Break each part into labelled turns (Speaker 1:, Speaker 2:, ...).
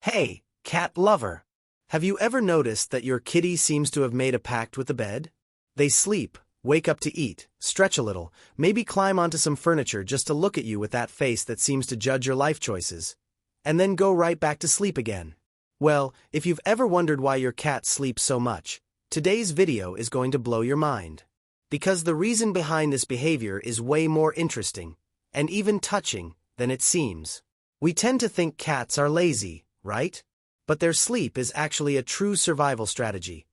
Speaker 1: Hey, cat lover! Have you ever noticed that your kitty seems to have made a pact with the bed? They sleep, wake up to eat, stretch a little, maybe climb onto some furniture just to look at you with that face that seems to judge your life choices, and then go right back to sleep again. Well, if you've ever wondered why your cat sleeps so much, today's video is going to blow your mind. Because the reason behind this behavior is way more interesting, and even touching, than it seems. We tend to think cats are lazy, right? But their sleep is actually a true survival strategy,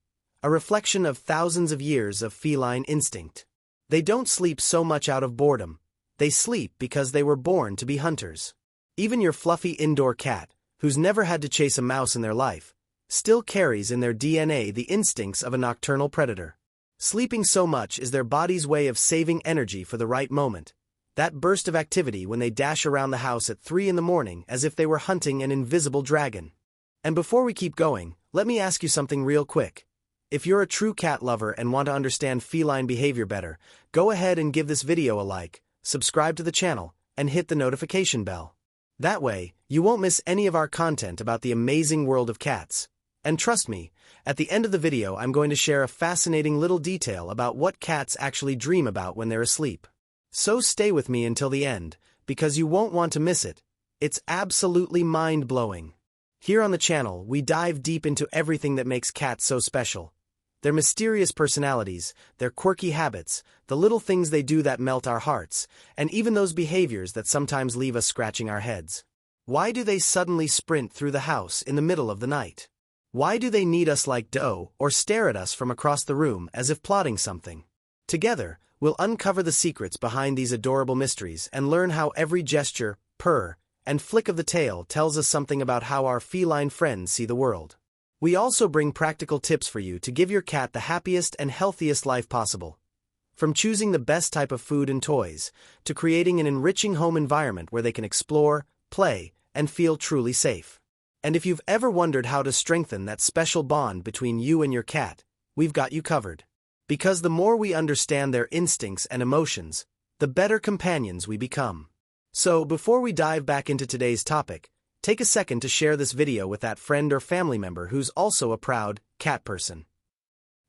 Speaker 1: a reflection of thousands of years of feline instinct. They don't sleep so much out of boredom, they sleep because they were born to be hunters. Even your fluffy indoor cat, who's never had to chase a mouse in their life, still carries in their DNA the instincts of a nocturnal predator. Sleeping so much is their body's way of saving energy for the right moment, that burst of activity when they dash around the house at 3 in the morning as if they were hunting an invisible dragon. And before we keep going, let me ask you something real quick. If you're a true cat lover and want to understand feline behavior better, go ahead and give this video a like, subscribe to the channel, and hit the notification bell. That way, you won't miss any of our content about the amazing world of cats. And trust me, at the end of the video I'm going to share a fascinating little detail about what cats actually dream about when they're asleep. So stay with me until the end, because you won't want to miss it. It's absolutely mind-blowing. Here on the channel, we dive deep into everything that makes cats so special. Their mysterious personalities, their quirky habits, the little things they do that melt our hearts, and even those behaviors that sometimes leave us scratching our heads. Why do they suddenly sprint through the house in the middle of the night? Why do they need us like dough or stare at us from across the room as if plotting something? Together, we'll uncover the secrets behind these adorable mysteries and learn how every gesture, purr, and flick of the tail tells us something about how our feline friends see the world. We also bring practical tips for you to give your cat the happiest and healthiest life possible. From choosing the best type of food and toys, to creating an enriching home environment where they can explore, play, and feel truly safe. And if you've ever wondered how to strengthen that special bond between you and your cat, we've got you covered. Because the more we understand their instincts and emotions, the better companions we become. So, before we dive back into today's topic, take a second to share this video with that friend or family member who's also a proud cat person.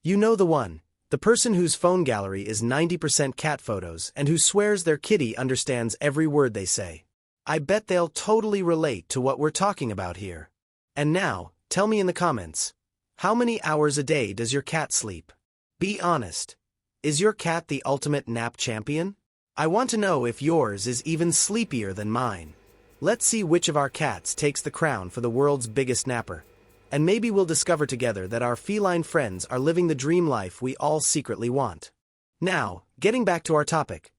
Speaker 1: You know the one, the person whose phone gallery is 90% cat photos and who swears their kitty understands every word they say. I bet they'll totally relate to what we're talking about here. And now, tell me in the comments, how many hours a day does your cat sleep? Be honest. Is your cat the ultimate nap champion? I want to know if yours is even sleepier than mine. Let's see which of our cats takes the crown for the world's biggest napper. And maybe we'll discover together that our feline friends are living the dream life we all secretly want. Now, getting back to our topic.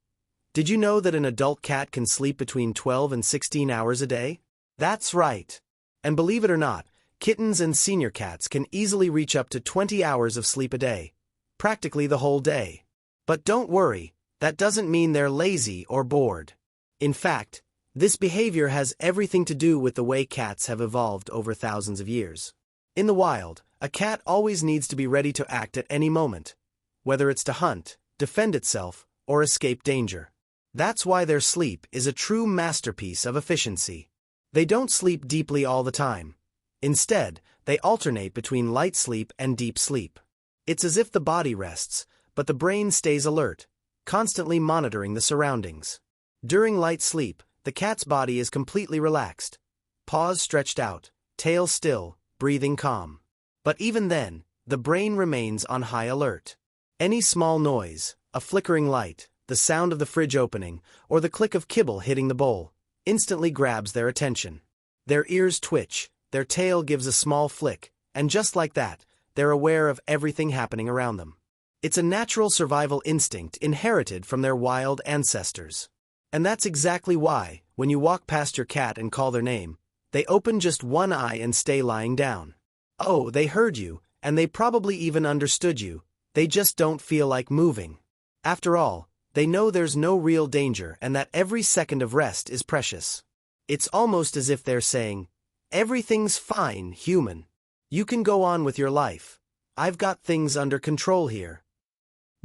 Speaker 1: Did you know that an adult cat can sleep between 12 and 16 hours a day? That's right. And believe it or not, kittens and senior cats can easily reach up to 20 hours of sleep a day. Practically the whole day. But don't worry, that doesn't mean they're lazy or bored. In fact, this behavior has everything to do with the way cats have evolved over thousands of years. In the wild, a cat always needs to be ready to act at any moment, whether it's to hunt, defend itself, or escape danger. That's why their sleep is a true masterpiece of efficiency. They don't sleep deeply all the time. Instead, they alternate between light sleep and deep sleep. It's as if the body rests, but the brain stays alert, constantly monitoring the surroundings. During light sleep, the cat's body is completely relaxed, paws stretched out, tail still, breathing calm. But even then, the brain remains on high alert. Any small noise, a flickering light, the sound of the fridge opening, or the click of kibble hitting the bowl, instantly grabs their attention. Their ears twitch, their tail gives a small flick, and just like that, they're aware of everything happening around them. It's a natural survival instinct inherited from their wild ancestors. And that's exactly why, when you walk past your cat and call their name, they open just one eye and stay lying down. Oh, they heard you, and they probably even understood you, they just don't feel like moving. After all, they know there's no real danger and that every second of rest is precious. It's almost as if they're saying, "Everything's fine, human. You can go on with your life. I've got things under control here."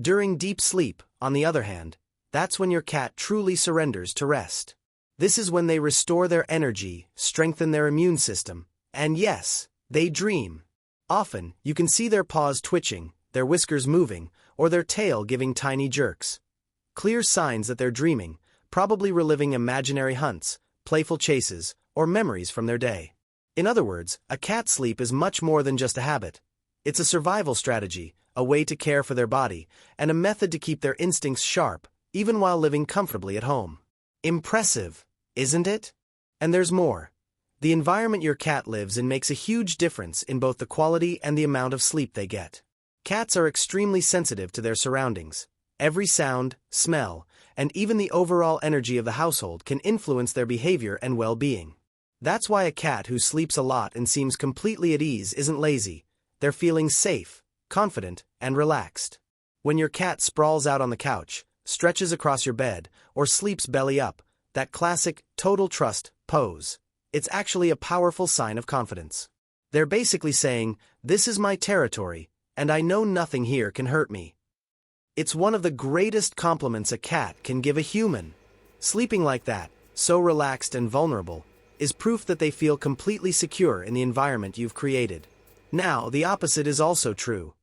Speaker 1: During deep sleep, on the other hand, that's when your cat truly surrenders to rest. This is when they restore their energy, strengthen their immune system, And yes, they dream. Often, you can see their paws twitching, their whiskers moving, or their tail giving tiny jerks. Clear signs that they're dreaming, probably reliving imaginary hunts, playful chases, or memories from their day. In other words, a cat's sleep is much more than just a habit. It's a survival strategy, a way to care for their body, and a method to keep their instincts sharp, even while living comfortably at home. Impressive, isn't it? And there's more. The environment your cat lives in makes a huge difference in both the quality and the amount of sleep they get. Cats are extremely sensitive to their surroundings. Every sound, smell, and even the overall energy of the household can influence their behavior and well-being. That's why a cat who sleeps a lot and seems completely at ease isn't lazy. They're feeling safe, confident, and relaxed. When your cat sprawls out on the couch, stretches across your bed, or sleeps belly up, that classic total trust pose, it's actually a powerful sign of confidence. They're basically saying, "This is my territory, and I know nothing here can hurt me." It's one of the greatest compliments a cat can give a human. Sleeping like that, so relaxed and vulnerable, is proof that they feel completely secure in the environment you've created. Now, the opposite is also true.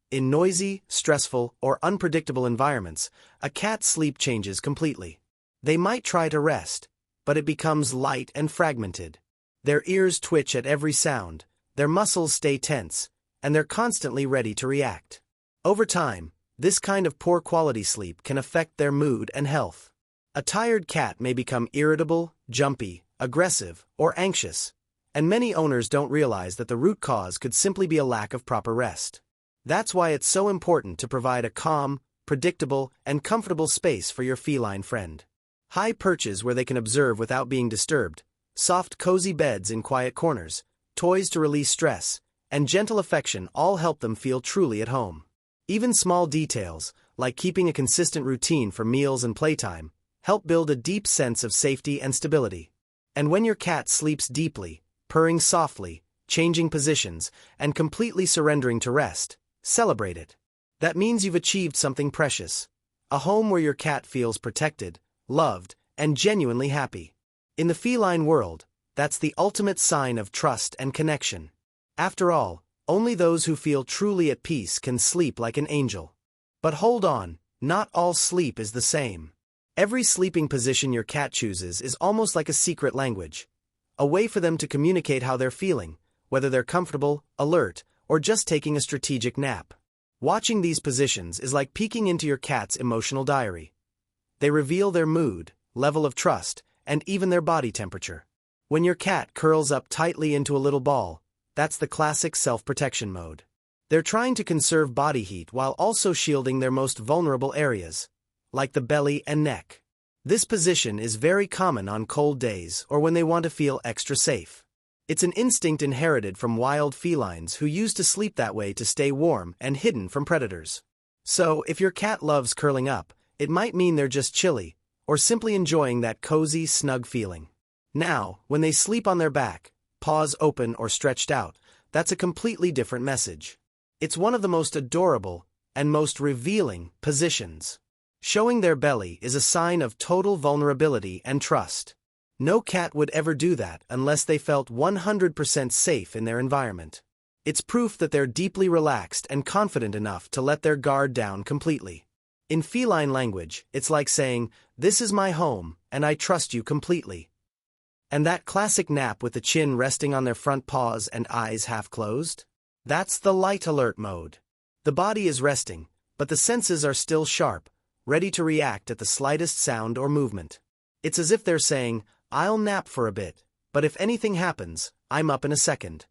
Speaker 1: In noisy, stressful, or unpredictable environments, a cat's sleep changes completely. They might try to rest, but it becomes light and fragmented. Their ears twitch at every sound, their muscles stay tense, and they're constantly ready to react. Over time, this kind of poor quality sleep can affect their mood and health. A tired cat may become irritable, jumpy, aggressive, or anxious, and many owners don't realize that the root cause could simply be a lack of proper rest. That's why it's so important to provide a calm, predictable, and comfortable space for your feline friend. High perches where they can observe without being disturbed, soft cozy beds in quiet corners, toys to release stress, and gentle affection all help them feel truly at home. Even small details, like keeping a consistent routine for meals and playtime, help build a deep sense of safety and stability. And when your cat sleeps deeply, purring softly, changing positions, and completely surrendering to rest, celebrate it. That means you've achieved something precious. A home where your cat feels protected, loved, and genuinely happy. In the feline world, that's the ultimate sign of trust and connection. After all, only those who feel truly at peace can sleep like an angel. But hold on, not all sleep is the same. Every sleeping position your cat chooses is almost like a secret language. A way for them to communicate how they're feeling, whether they're comfortable, alert, or just taking a strategic nap. Watching these positions is like peeking into your cat's emotional diary. They reveal their mood, level of trust, and even their body temperature. When your cat curls up tightly into a little ball, that's the classic self-protection mode. They're trying to conserve body heat while also shielding their most vulnerable areas, like the belly and neck. This position is very common on cold days or when they want to feel extra safe. It's an instinct inherited from wild felines who used to sleep that way to stay warm and hidden from predators. So, if your cat loves curling up, it might mean they're just chilly, or simply enjoying that cozy, snug feeling. Now, when they sleep on their back, paws open or stretched out, that's a completely different message. It's one of the most adorable and most revealing positions. Showing their belly is a sign of total vulnerability and trust. No cat would ever do that unless they felt 100% safe in their environment. It's proof that they're deeply relaxed and confident enough to let their guard down completely. In feline language, it's like saying, "This is my home, and I trust you completely." And that classic nap with the chin resting on their front paws and eyes half closed? That's the light alert mode. The body is resting, but the senses are still sharp, ready to react at the slightest sound or movement. It's as if they're saying, "I'll nap for a bit, but if anything happens, I'm up in a second."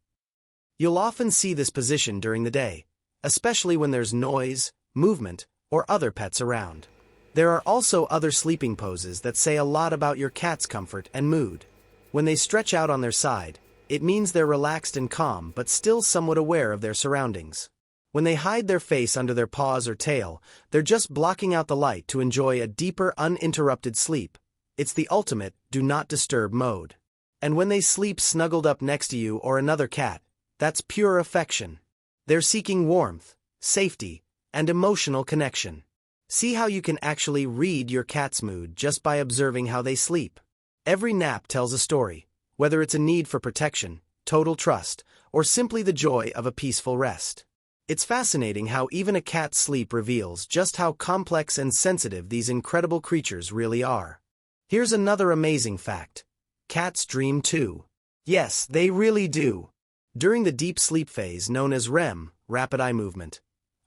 Speaker 1: You'll often see this position during the day, especially when there's noise, movement, or other pets around. There are also other sleeping poses that say a lot about your cat's comfort and mood. When they stretch out on their side, it means they're relaxed and calm but still somewhat aware of their surroundings. When they hide their face under their paws or tail, they're just blocking out the light to enjoy a deeper, uninterrupted sleep. It's the ultimate do not disturb mode. And when they sleep snuggled up next to you or another cat, that's pure affection. They're seeking warmth, safety, and emotional connection. See how you can actually read your cat's mood just by observing how they sleep. Every nap tells a story, whether it's a need for protection, total trust, or simply the joy of a peaceful rest. It's fascinating how even a cat's sleep reveals just how complex and sensitive these incredible creatures really are. Here's another amazing fact. Cats dream too. Yes, they really do. During the deep sleep phase known as REM, rapid eye movement,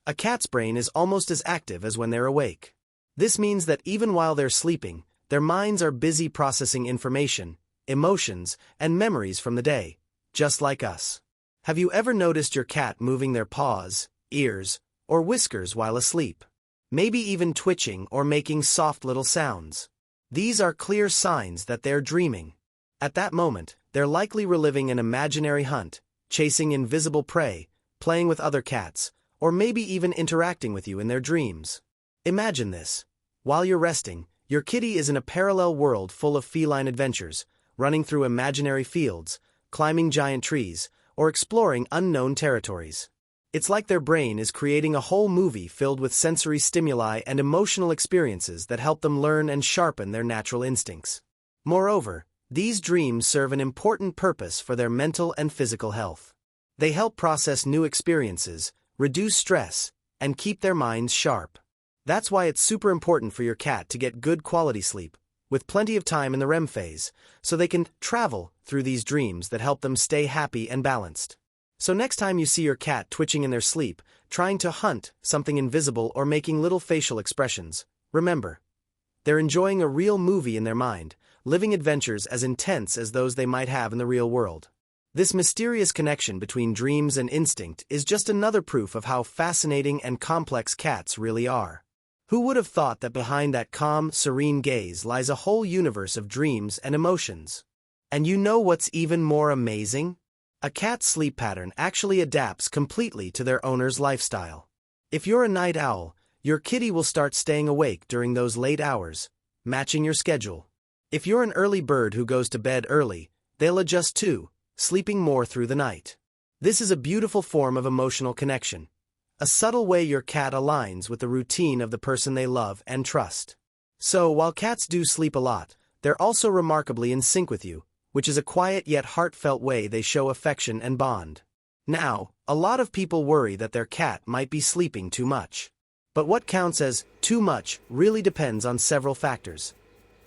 Speaker 1: a cat's brain is almost as active as when they're awake. This means that even while they're sleeping, their minds are busy processing information, emotions, and memories from the day, just like us. Have you ever noticed your cat moving their paws, ears, or whiskers while asleep? Maybe even twitching or making soft little sounds. These are clear signs that they're dreaming. At that moment, they're likely reliving an imaginary hunt, chasing invisible prey, playing with other cats, or maybe even interacting with you in their dreams. Imagine this. While you're resting, your kitty is in a parallel world full of feline adventures, running through imaginary fields, climbing giant trees, or exploring unknown territories. It's like their brain is creating a whole movie filled with sensory stimuli and emotional experiences that help them learn and sharpen their natural instincts. Moreover, these dreams serve an important purpose for their mental and physical health. They help process new experiences, reduce stress, and keep their minds sharp. That's why it's super important for your cat to get good quality sleep, with plenty of time in the REM phase, so they can travel through these dreams that help them stay happy and balanced. So next time you see your cat twitching in their sleep, trying to hunt something invisible or making little facial expressions, remember, they're enjoying a real movie in their mind, living adventures as intense as those they might have in the real world. This mysterious connection between dreams and instinct is just another proof of how fascinating and complex cats really are. Who would have thought that behind that calm, serene gaze lies a whole universe of dreams and emotions? And you know what's even more amazing? A cat's sleep pattern actually adapts completely to their owner's lifestyle. If you're a night owl, your kitty will start staying awake during those late hours, matching your schedule. If you're an early bird who goes to bed early, they'll adjust too, sleeping more through the night. This is a beautiful form of emotional connection, a subtle way your cat aligns with the routine of the person they love and trust. So, while cats do sleep a lot, they're also remarkably in sync with you, which is a quiet yet heartfelt way they show affection and bond. Now, a lot of people worry that their cat might be sleeping too much. But what counts as too much really depends on several factors: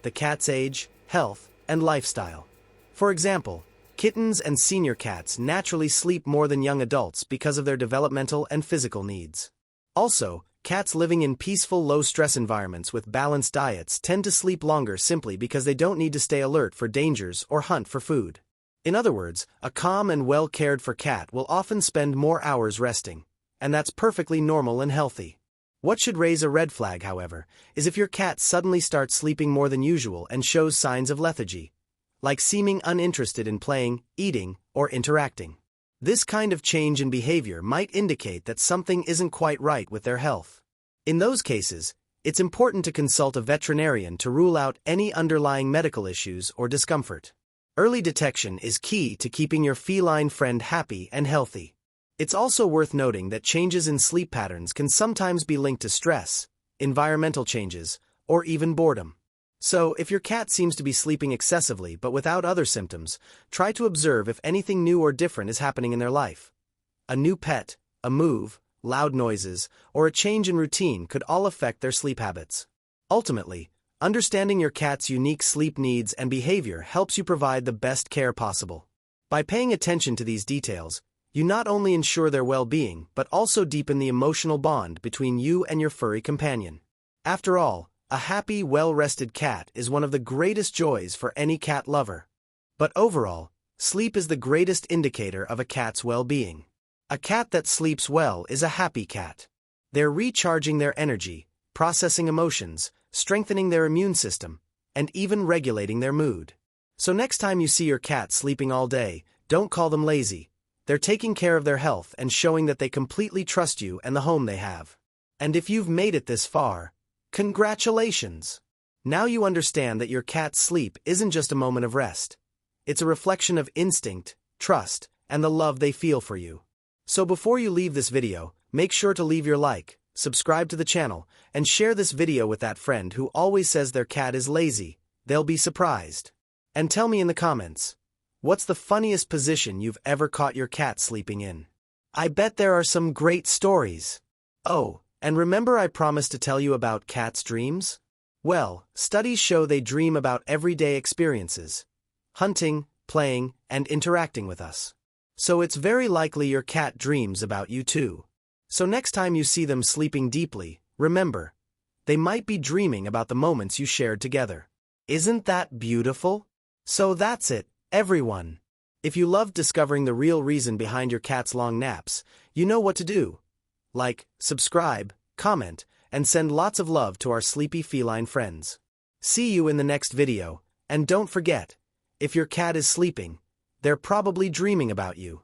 Speaker 1: the cat's age, health, and lifestyle. For example, kittens and senior cats naturally sleep more than young adults because of their developmental and physical needs. Also, cats living in peaceful, low-stress environments with balanced diets tend to sleep longer simply because they don't need to stay alert for dangers or hunt for food. In other words, a calm and well-cared-for cat will often spend more hours resting, and that's perfectly normal and healthy. What should raise a red flag, however, is if your cat suddenly starts sleeping more than usual and shows signs of lethargy, like seeming uninterested in playing, eating, or interacting. This kind of change in behavior might indicate that something isn't quite right with their health. In those cases, it's important to consult a veterinarian to rule out any underlying medical issues or discomfort. Early detection is key to keeping your feline friend happy and healthy. It's also worth noting that changes in sleep patterns can sometimes be linked to stress, environmental changes, or even boredom. So, if your cat seems to be sleeping excessively but without other symptoms, try to observe if anything new or different is happening in their life. A new pet, a move, loud noises, or a change in routine could all affect their sleep habits. Ultimately, understanding your cat's unique sleep needs and behavior helps you provide the best care possible. By paying attention to these details, you not only ensure their well-being but also deepen the emotional bond between you and your furry companion. After all, a happy, well-rested cat is one of the greatest joys for any cat lover. But overall, sleep is the greatest indicator of a cat's well-being. A cat that sleeps well is a happy cat. They're recharging their energy, processing emotions, strengthening their immune system, and even regulating their mood. So next time you see your cat sleeping all day, don't call them lazy. They're taking care of their health and showing that they completely trust you and the home they have. And if you've made it this far, congratulations! Now you understand that your cat's sleep isn't just a moment of rest. It's a reflection of instinct, trust, and the love they feel for you. So before you leave this video, make sure to leave your like, subscribe to the channel, and share this video with that friend who always says their cat is lazy. They'll be surprised. And tell me in the comments, What's the funniest position you've ever caught your cat sleeping in? I bet there are some great stories. Oh, and remember I promised to tell you about cats' dreams? Well, studies show they dream about everyday experiences. Hunting, playing, and interacting with us. So it's very likely your cat dreams about you too. So next time you see them sleeping deeply, remember, they might be dreaming about the moments you shared together. Isn't that beautiful? So that's it, everyone. If you loved discovering the real reason behind your cat's long naps, you know what to do. Like, subscribe, comment, and send lots of love to our sleepy feline friends. See you in the next video, and don't forget, if your cat is sleeping, they're probably dreaming about you.